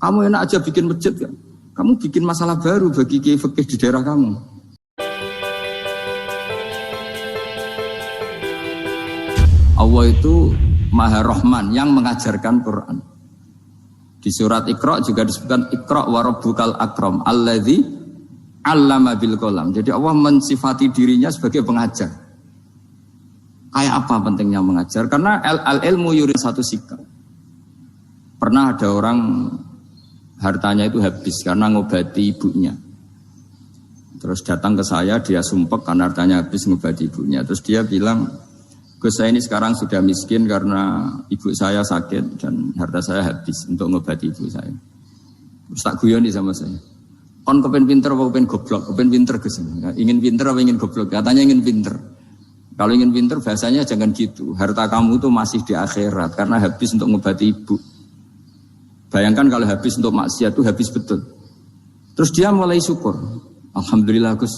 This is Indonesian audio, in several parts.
Kamu enak aja bikin masjid kan? Kamu bikin masalah baru bagi kiai fikih di daerah kamu. Allah itu Maha Rahman yang mengajarkan Quran. Di surat Iqra juga disebutkan Iqra wa rabbukal akram alladzi 'allama bil qalam. Jadi Allah mensifati dirinya sebagai pengajar. Kayak apa pentingnya mengajar? Karena al-ilmu yurid satu sikap. Pernah ada orang hartanya itu habis karena ngobati ibunya. Terus datang ke saya, dia sumpek karena hartanya habis ngobati ibunya. Terus dia bilang, Gus, saya ini sekarang sudah miskin karena ibu saya sakit dan harta saya habis untuk ngobati ibu saya. Terus tak guyoni sama saya. Kon kepen pinter apa kepen goblok? Kepen pinter Gus. Ingin pinter apa ingin goblok? Katanya ingin pinter. Kalau ingin pinter bahasanya jangan gitu. Harta kamu itu masih di akhirat karena habis untuk ngobati ibu. Bayangkan kalau habis untuk maksiat itu habis betul. Terus dia mulai syukur. Alhamdulillah Gus,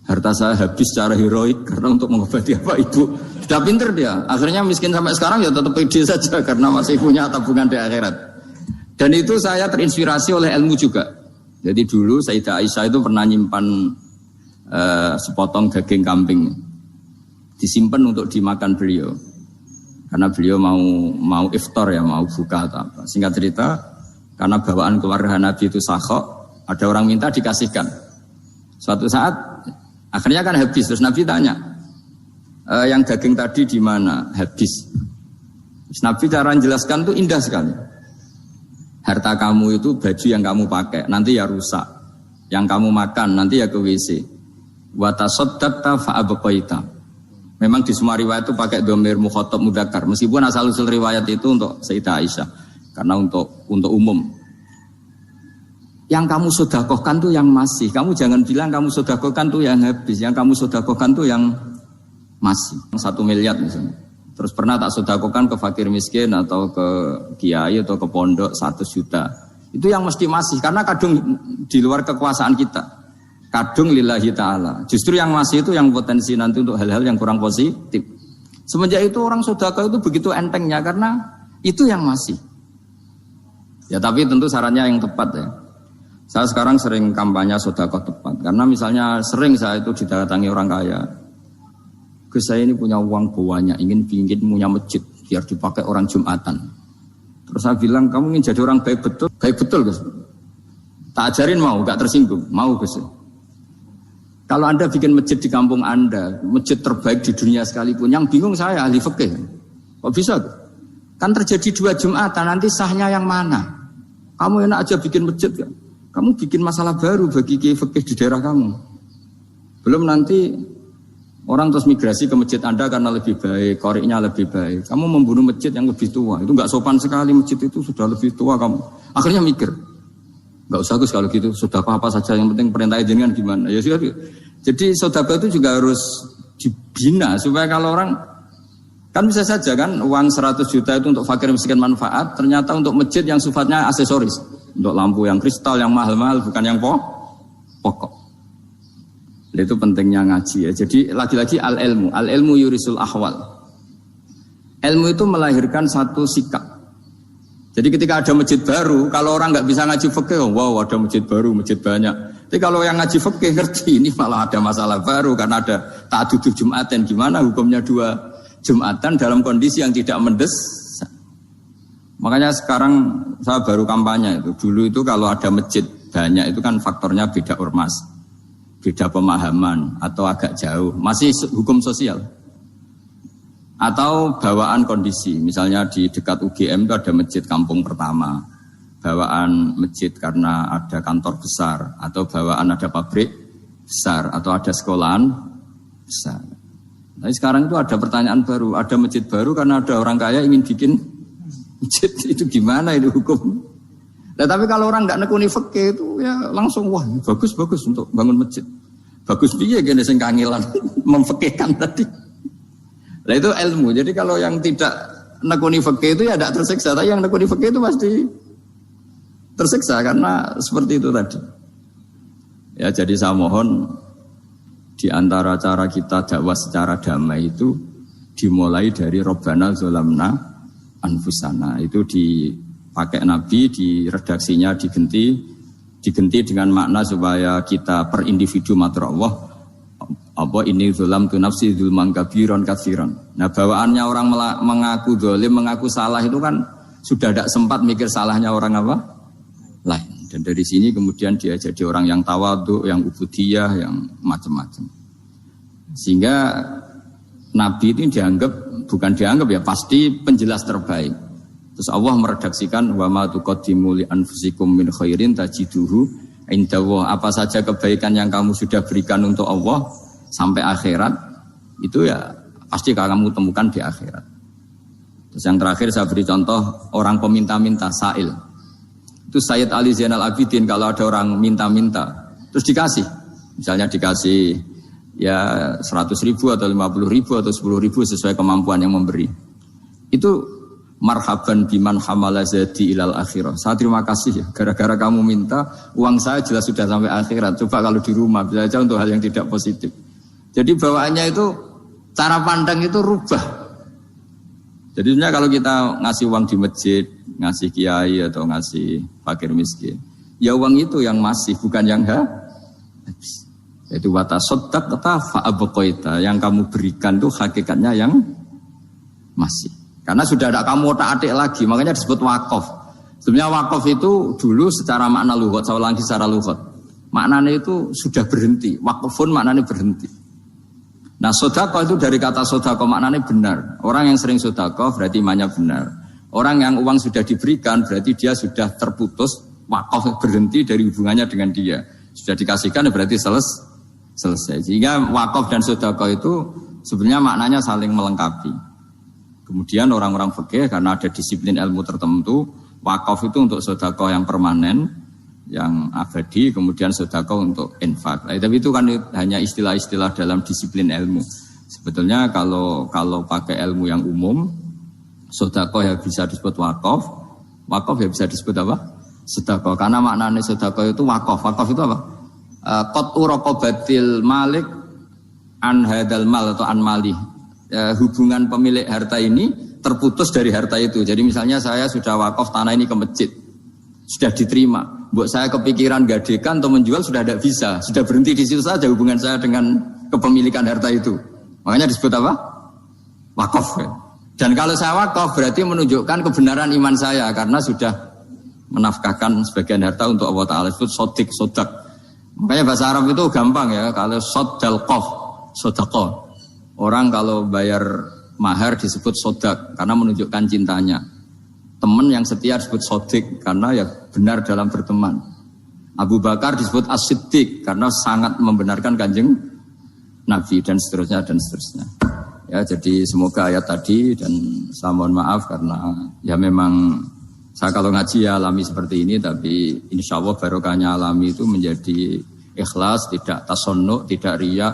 harta saya habis secara heroik karena untuk mengobati apa ibu. Sudah pinter dia. Akhirnya miskin sampai sekarang ya tetap pede saja karena masih punya tabungan di akhirat. Dan itu saya terinspirasi oleh ilmu juga. Jadi dulu Sayyidah Aisyah itu pernah nyimpan sepotong daging kambing. Disimpan untuk dimakan beliau. Karena beliau mau iftar ya, mau buka atau apa. Singkat cerita, karena bawaan keluarga Nabi itu sakhok, ada orang minta dikasihkan. Suatu saat, akhirnya kan habis. Terus Nabi tanya, yang daging tadi di mana? Habis. Terus Nabi cara menjelaskan itu indah sekali. Harta kamu itu baju yang kamu pakai, nanti ya rusak. Yang kamu makan, nanti ya ke WC. Wa tasaddaqta fa abqaita. Memang di semua riwayat itu pakai dhamir mukhatab mudzakkar. Meskipun asal-usul riwayat itu untuk Sayyidah Aisyah. Karena untuk umum. Yang kamu sedekahkan tuh yang masih. Kamu jangan bilang kamu sedekahkan tuh yang habis. Yang kamu sedekahkan tuh yang masih. 1 miliar misalnya. Terus pernah tak sedekahkan ke fakir miskin atau ke kiai atau ke pondok 1 juta. Itu yang mesti masih. Karena kadung di luar kekuasaan kita. Kadung lillahi ta'ala. Justru yang masih itu yang potensi nanti untuk hal-hal yang kurang positif. Semenjak itu orang sedekah itu begitu entengnya karena itu yang masih. Ya tapi tentu sarannya yang tepat ya. Saya sekarang sering kampanye sedekah tepat. Karena misalnya sering saya itu didatangi orang kaya. Gus, saya ini punya uang banyak, ingin punya masjid biar dipakai orang Jumatan. Terus saya bilang, kamu ingin jadi orang baik betul? Baik betul Gus. Tak ajarin mau, gak tersinggung. Mau Gus. Kalau Anda bikin masjid di kampung Anda, masjid terbaik di dunia sekalipun, yang bingung saya ahli fikih. Kok bisa? Kan terjadi 2 Jumatan, nanti sahnya yang mana? Kamu enak aja bikin masjid kan? Kamu bikin masalah baru bagi kiai fikih di daerah kamu. Belum nanti orang terus migrasi ke masjid Anda karena lebih baik, koriknya lebih baik. Kamu membunuh masjid yang lebih tua, itu gak sopan sekali, masjid itu sudah lebih tua kamu. Akhirnya mikir. Gak usah Gus kalau gitu, sedekah apa saja yang penting perintah jenengan gimana. Ya sudah. Jadi sedekah itu juga harus dibina supaya kalau orang kan bisa saja kan uang 100 juta itu untuk fakir miskin manfaat, ternyata untuk masjid yang sifatnya aksesoris, untuk lampu yang kristal yang mahal-mahal bukan yang pokok. Itu pentingnya ngaji ya. Jadi lagi-lagi al-ilmu yurisul ahwal. Ilmu itu melahirkan satu sikap. Jadi ketika ada masjid baru, kalau orang nggak bisa ngaji fikih, wow ada masjid baru, masjid banyak. Tapi kalau yang ngaji fikih ngerti, ini malah ada masalah baru karena ada ta'addud Jumatan. Gimana hukumnya 2 Jumatan dalam kondisi yang tidak mendesak? Makanya sekarang saya baru kampanye itu. Dulu itu kalau ada masjid banyak itu kan faktornya beda ormas, beda pemahaman atau agak jauh, masih hukum sosial. Atau bawaan kondisi, misalnya di dekat UGM itu ada masjid kampung pertama, bawaan masjid karena ada kantor besar, atau bawaan ada pabrik besar, atau ada sekolahan besar. Tapi sekarang itu ada pertanyaan baru, ada masjid baru karena ada orang kaya ingin bikin masjid, itu gimana itu hukum? Nah, tapi kalau orang nggak nekuni fikih itu ya langsung wah bagus untuk bangun masjid. Bagus piye gene sing kangelan memfikihkan tadi. Nah itu ilmu. Jadi kalau yang tidak nekuni fikih itu ya tidak tersiksa. Tapi yang nekuni fikih itu pasti tersiksa karena seperti itu tadi. Ya jadi saya mohon di antara cara kita dakwah secara damai itu dimulai dari Rabbana zolamna anfusana. Itu pakai Nabi di redaksinya diganti dengan makna supaya kita per individu matur Allah apa ini zulam tu nafsi zulman kabiron katsiran. Nah bawaannya orang mengaku zalim, mengaku salah itu kan sudah tidak sempat mikir salahnya orang apa lain. Dan dari sini kemudian dia jadi orang yang tawadhu, yang ubudiyah, yang macam-macam. Sehingga Nabi itu bukan dianggap ya, pasti penjelas terbaik. Terus Allah meredaksikan wa ma tuqaddimu li anfusikum min khairin tajiduhu indallah. Apa saja kebaikan yang kamu sudah berikan untuk Allah sampai akhirat itu ya pasti kamu temukan di akhirat. Terus yang terakhir saya beri contoh orang peminta-minta sa'il. Itu Sayyid Ali Zainal Abidin kalau ada orang minta-minta terus dikasih, misalnya dikasih ya 100.000 atau 50.000 atau 10.000 sesuai kemampuan yang memberi, itu marhaban biman hamala zadi ilal akhirah. Saya terima kasih ya, gara-gara kamu minta uang saya jelas sudah sampai akhirat. Coba kalau di rumah bisa aja untuk hal yang tidak positif. Jadi bawaannya itu cara pandang itu rubah. Jadi sebenarnya kalau kita ngasih uang di masjid, ngasih kiai atau ngasih fakir miskin, ya uang itu yang masih, bukan yang habis. Yaitu watasoddaq kata fa'abqaita, yang kamu berikan itu hakikatnya yang masih. Karena sudah ada kamu otak-atik lagi, makanya disebut wakaf. Sebenarnya wakaf itu dulu secara makna lughat, saya ulangi secara lughat. Maknanya itu sudah berhenti, wakafun maknanya berhenti. Nah sedekah itu dari kata sedekah maknanya benar. Orang yang sering sedekah berarti imannya benar. Orang yang uang sudah diberikan berarti dia sudah terputus, wakaf berhenti dari hubungannya dengan dia. Sudah dikasihkan berarti selesai. Sehingga wakaf dan sedekah itu sebenarnya maknanya saling melengkapi. Kemudian orang-orang fikih karena ada disiplin ilmu tertentu, wakaf itu untuk sedekah yang permanen, yang abadi, kemudian sedekah untuk infak. Tapi itu kan hanya istilah-istilah dalam disiplin ilmu. Sebetulnya kalau pakai ilmu yang umum, sedekah ya bisa disebut wakaf, wakaf ya bisa disebut apa? Sedekah. Karena maknanya sedekah itu wakaf. Wakaf itu apa? Qat'u raqabatil malik an hadal mal atau an mali. Hubungan pemilik harta ini terputus dari harta itu. Jadi misalnya saya sudah wakaf tanah ini ke masjid, sudah diterima. Buat saya kepikiran gadekan atau menjual sudah tidak bisa, sudah berhenti di situ saja hubungan saya dengan kepemilikan harta itu. Makanya disebut apa? Wakaf. Dan kalau saya wakaf berarti menunjukkan kebenaran iman saya karena sudah menafkahkan sebagian harta untuk Allah Ta'ala. Disebut sodak. Makanya bahasa Arab itu gampang ya. Kalau sodalqoh, sodaqoh. Orang kalau bayar mahar disebut sodak karena menunjukkan cintanya. Teman yang setia disebut sodik karena ya benar dalam berteman. Abu Bakar disebut as-siddiq karena sangat membenarkan kanjeng Nabi dan seterusnya dan seterusnya. Ya jadi semoga ayat tadi, dan saya mohon maaf karena ya memang saya kalau ngaji ya alami seperti ini, tapi insya Allah barokahnya alami itu menjadi ikhlas, tidak tasonnuk, tidak riya.